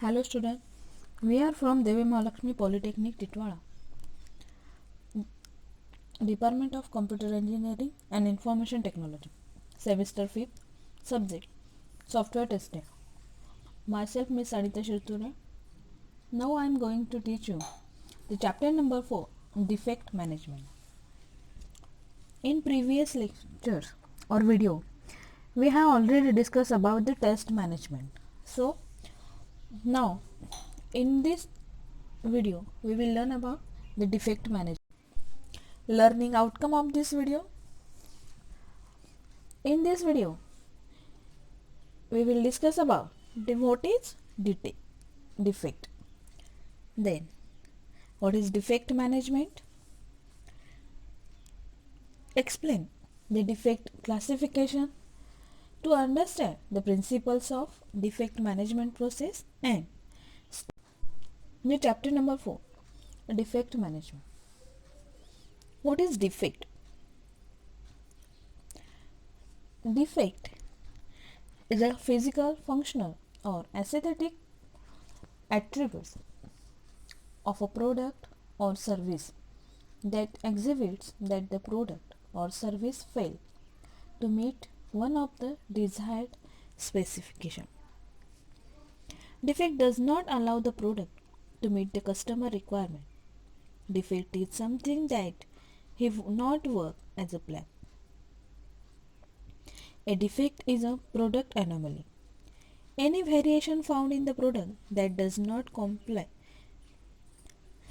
Hello student, we are from Devi Mahalakshmi Polytechnic Titwala, Department of Computer Engineering and Information Technology, Semester 5th, Subject Software Testing. Myself Miss Anita Shirtura. Now I am going to teach you the chapter number 4, Defect Management. In previous lectures or video, we have already discussed about the test management. So now in this video we will learn about the defect management. Learning outcome of this video. In this video we will discuss about what is defect, then what is defect management, explain the defect classification to understand the principles of defect management process, and the chapter number 4, defect management. What is defect? Defect is a physical, functional or aesthetic attributes of a product or service that exhibits that the product or service fail to meet one of the desired specification. Defect does not allow the product to meet the customer requirement. Defect is something that will not work as a plan. A defect is a product anomaly. Any variation found in the product that does not comply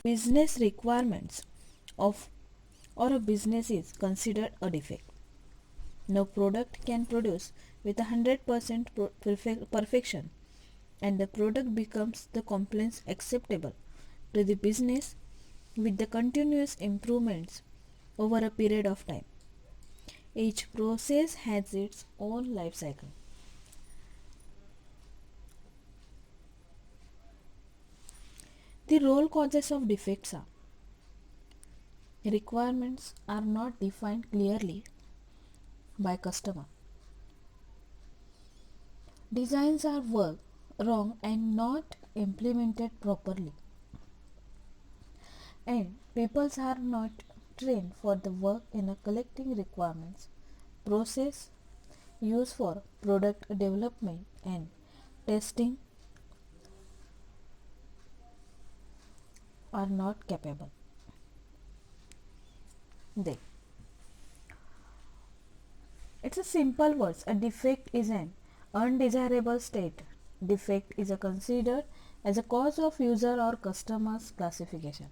business requirements of or a business is considered a defect. No product can produce with 100% perfection, and the product becomes the compliance acceptable to the business with the continuous improvements over a period of time. Each process has its own life cycle. The role causes of defects are: requirements are not defined clearly by customer. Designs are worked wrong and not implemented properly. And people are not trained for the work in a collecting requirements process used for product development and testing are not capable. Then it's a simple words. A defect is an undesirable state. Defect is considered as a cause of user or customer's classification.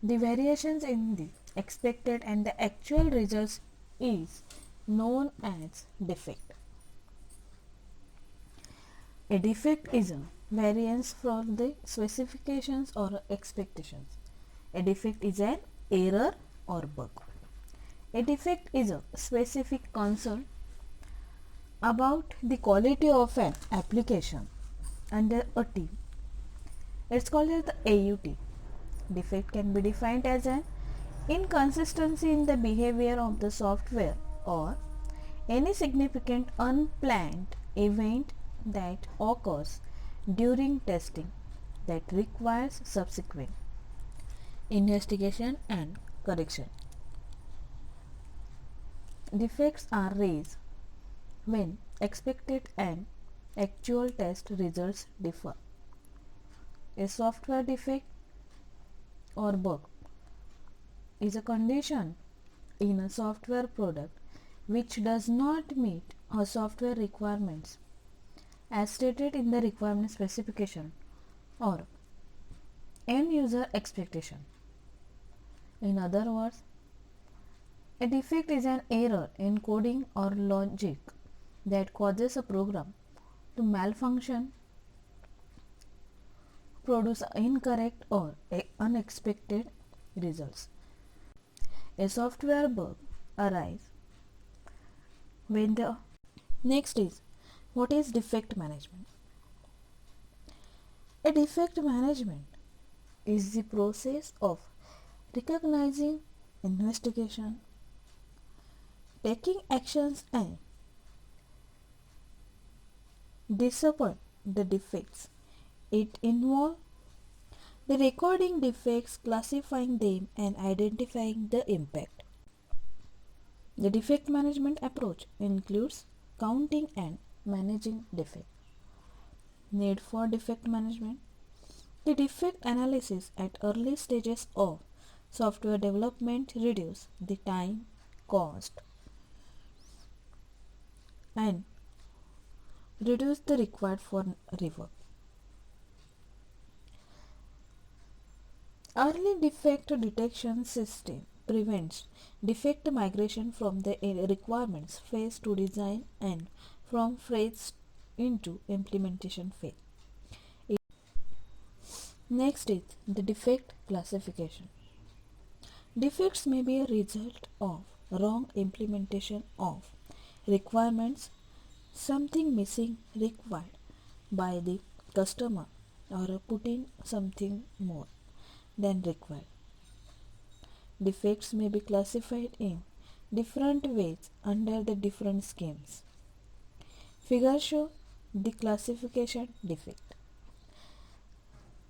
The variations in the expected and the actual results is known as defect. A defect is a variance from the specifications or expectations. A defect is an error or bug. A defect is a specific concern about the quality of an application under a team. It's called as the AUT. Defect can be defined as an inconsistency in the behavior of the software or any significant unplanned event that occurs during testing that requires subsequent investigation and correction. Defects are raised when expected and actual test results differ. A software defect or bug is a condition in a software product which does not meet a software requirements as stated in the requirement specification or end user expectation. In other words, a defect is an error in coding or logic that causes a program to malfunction, produce incorrect or unexpected results. A software bug arises when the next is what is defect management. A defect management is the process of recognizing, investigation, taking actions and discipline the defects. It involves the recording defects, classifying them, and identifying the impact. The defect management approach includes counting and managing defects. Need for defect management. The defect analysis at early stages of software development reduce the time, cost, and reduce the required for rework. Early defect detection system prevents defect migration from the requirements phase to design and from phase into implementation phase. Next is the defect classification. Defects may be a result of wrong implementation of requirements, something missing required by the customer, or putting something more than required. Defects may be classified in different ways under the different schemes. Figures show the classification defect.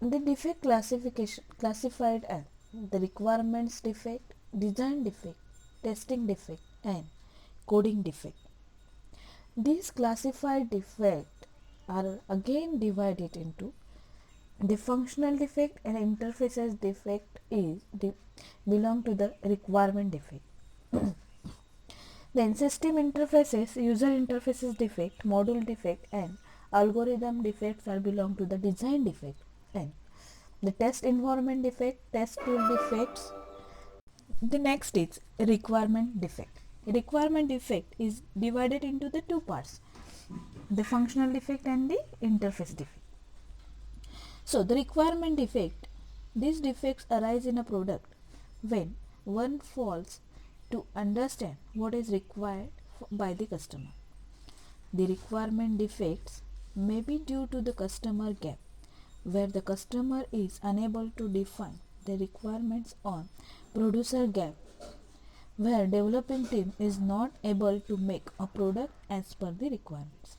The defect classification classified as the requirements defect, design defect, testing defect, and coding defect. These classified defects are again divided into the functional defect and interfaces defect belong to the requirement defect. Then system interfaces, user interfaces defect, module defect, and algorithm defects are belong to the design defect. And the test environment defect, test tool defects. The next is requirement defect. Requirement defect is divided into the two parts, the functional defect and the interface defect. So the requirement defect, these defects arise in a product when one fails to understand what is required by the customer. The requirement defects may be due to the customer gap, where the customer is unable to define the requirements, on producer gap, where developing team is not able to make a product as per the requirements.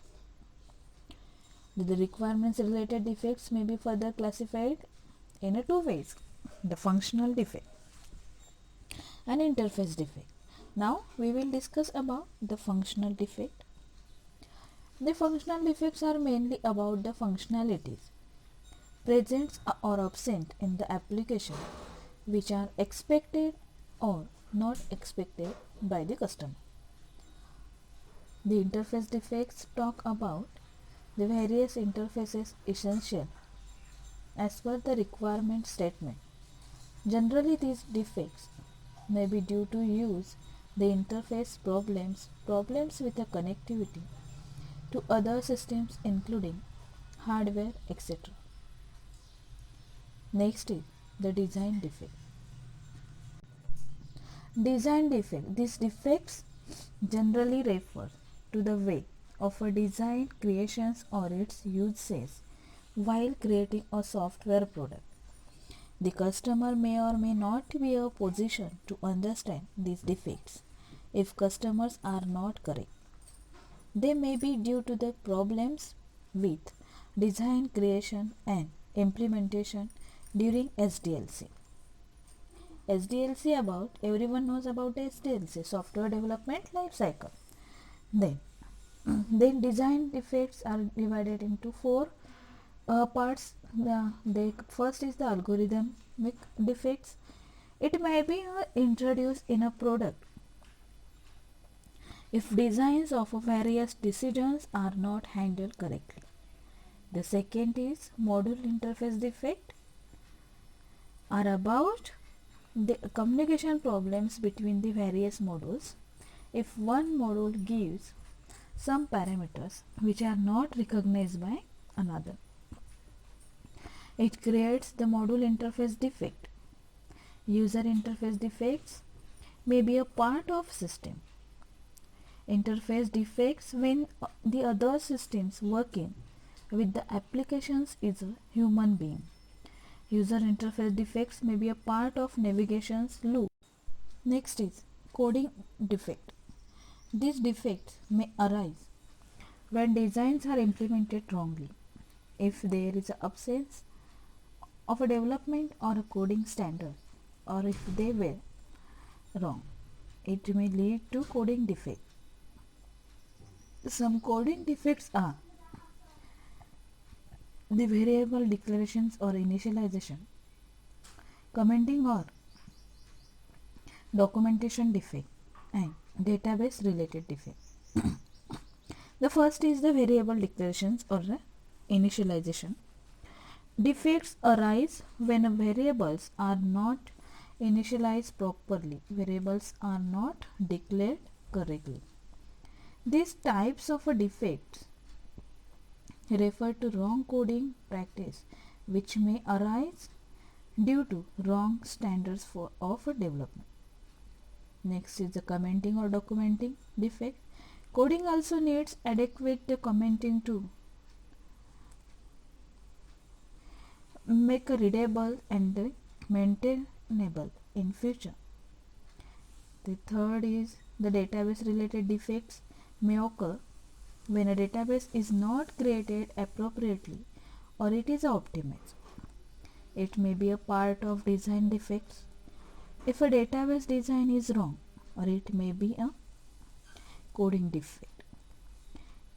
The requirements related defects may be further classified in two ways, the functional defect and interface defect. Now we will discuss about the functional defect. The functional defects are mainly about the functionalities present or absent in the application which are expected or not expected by the customer. The interface defects talk about the various interfaces essential as per the requirement statement. Generally, these defects may be due to use the interface problems with the connectivity to other systems including hardware, etc. Next is the design defect. Design defect. These defects generally refer to the way of a design creations or its uses while creating a software product. The customer may or may not be in a position to understand these defects if customers are not correct. They may be due to the problems with design creation and implementation during SDLC. SDLC, about everyone knows about SDLC, software development life cycle. Then design defects are divided into four parts. The first is the algorithmic defects. It may be introduced in a product if designs of various decisions are not handled correctly. The second is module interface defect, are about the communication problems between the various modules. If one module gives some parameters which are not recognized by another, it creates the module interface defect. User interface defects may be a part of system. Interface defects when the other systems working with the applications is a human being. User interface defects may be a part of navigation's loop. Next is coding defect. These defects may arise when designs are implemented wrongly. if there is an absence of a development or a coding standard, or if they were wrong, it may lead to coding defect. Some coding defects are the variable declarations or initialization, commenting or documentation defect, and database related defect. The first is the variable declarations or initialization. Defects arise when variables are not initialized properly. Variables are not declared correctly. These types of defects refer to wrong coding practice which may arise due to wrong standards of development. Next is the commenting or documenting defect. Coding also needs adequate commenting to make readable and maintainable in future. The third is the database related defects may occur when a database is not created appropriately or it is optimized. It may be a part of design defects if a database design is wrong, or it may be a coding defect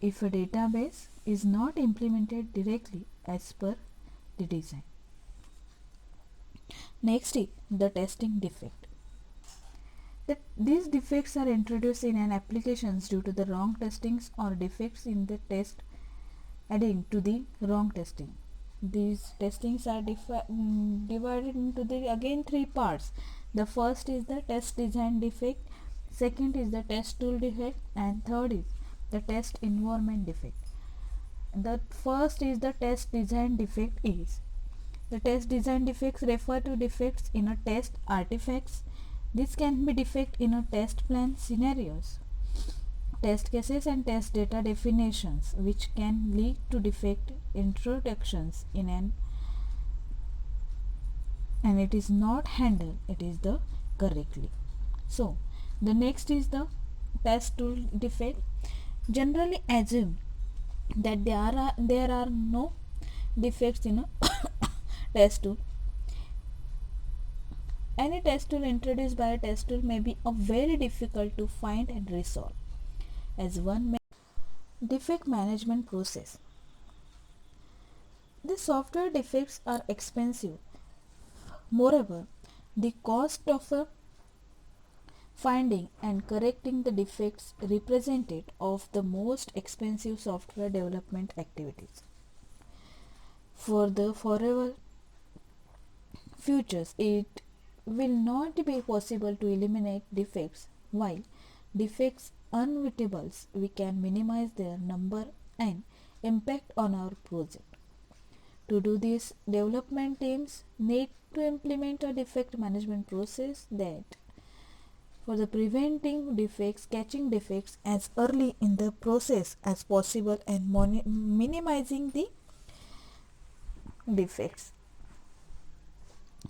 if a database is not implemented directly as per the design. Next is the testing defect. These defects are introduced in an applications due to the wrong testings or defects in the test adding to the wrong testing. These testings are divided into again three parts. The first is the test design defect, second is the test tool defect, and third is the test environment defect. The first is the test design defect. The test design defects refer to defects in a test artifacts. This can be defect in a test plan scenarios, test cases, and test data definitions, which can lead to defect introductions in and it is not handled correctly. So the next is the test tool defect. Generally assume that there are no defects in a test tool. Any test tool introduced by a test tool may be very difficult to find and resolve. As one defect management process. The software defects are expensive. Moreover, the cost of finding and correcting the defects represented of the most expensive software development activities. For the forever futures, it will not be possible to eliminate defects. While defects unavoidable, we can minimize their number and impact on our project. To do this, development teams need to implement a defect management process that for the preventing defects, catching defects as early in the process as possible, and minimizing the defects.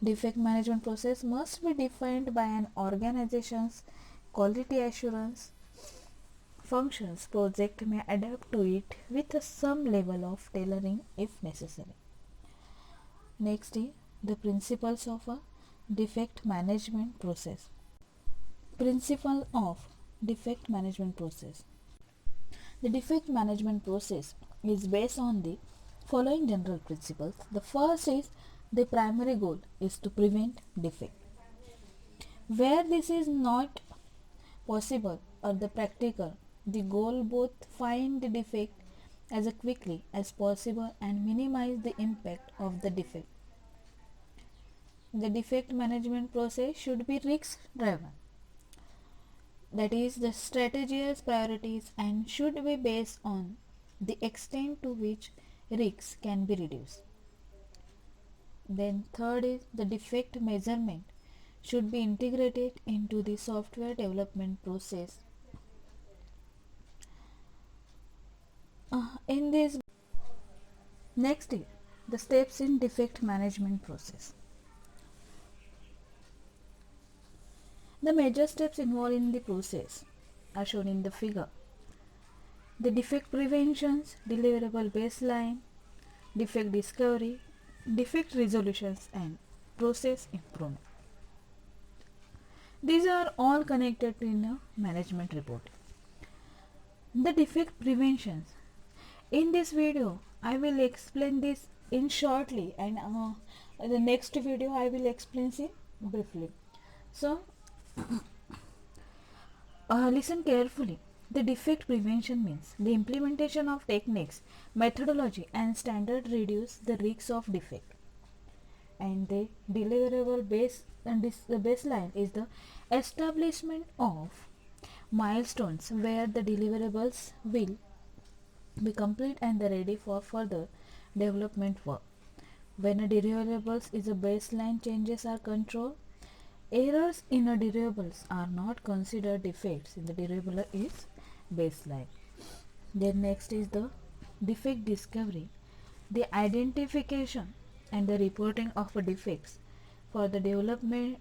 Defect management process must be defined by an organization's quality assurance functions. Project may adapt to it with some level of tailoring if necessary. Next is the principles of a defect management process. Principle of defect management process. The defect management process is based on the following general principles. The first is the primary goal is to prevent defect. Where this is not possible or the practical, the goal both find the defect as quickly as possible and minimize the impact of the defect. The defect management process should be risk driven. That is, the strategies, priorities, and should be based on the extent to which risks can be reduced. Then third is the defect measurement should be integrated into the software development process. In this, next is the steps in defect management process. The major steps involved in the process are shown in the figure. The defect preventions, deliverable baseline, defect discovery, defect resolutions, and process improvement. These are all connected in a management report. The defect preventions. In this video, I will explain this in shortly, and the next video I will explain it briefly. So, listen carefully. The defect prevention means the implementation of techniques, methodology, and standard reduce the risks of defect. And the deliverable base and the baseline is the establishment of milestones where the deliverables will be complete and ready for further development work. When a deliverables is a baseline, changes are controlled. Errors in a deliverables are not considered defects in the deliverable is baseline. Then next is the defect discovery, the identification and the reporting of defects for the developing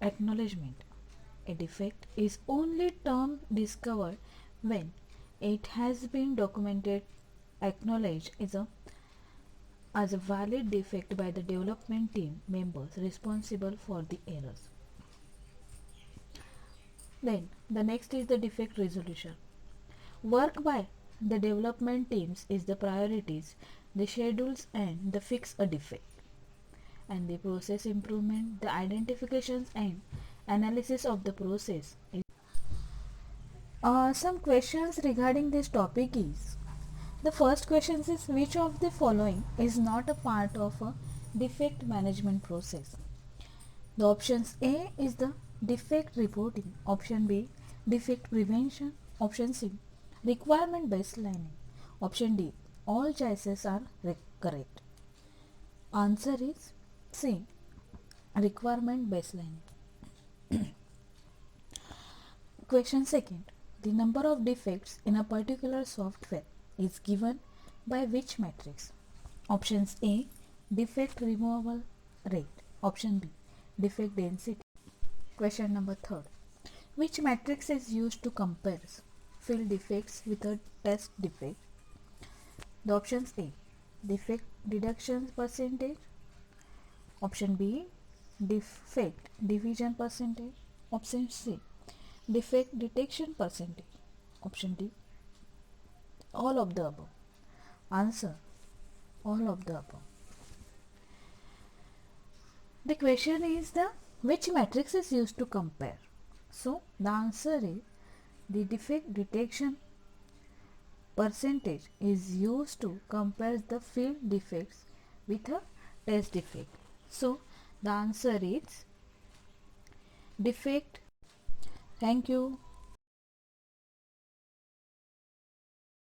acknowledgement. A defect is only term discovered when it has been documented, acknowledged as a valid defect by the development team members responsible for the errors. Then the next is the defect resolution. Work by the development teams is the priorities, the schedules, and the fix a defect. And the process improvement, the identifications and analysis of the process. Some questions regarding this topic is, the first question is, which of the following is not a part of a defect management process? The options A is the defect reporting, option B defect prevention, option C requirement baselining, option D all choices are correct. Answer is C requirement baselining. Question second, the number of defects in a particular software is given by which matrix? Options A defect removal rate, option B defect density. Question number third, which matrix is used to compare field defects with a test defect? The options A defect reduction percentage, option B defect division percentage, option C defect detection percentage, option D all of the above. Answer all of the above. The question is the which matrix is used to compare. So the answer is the defect detection percentage is used to compare the field defects with a test defect. So the answer is defect. Thank you.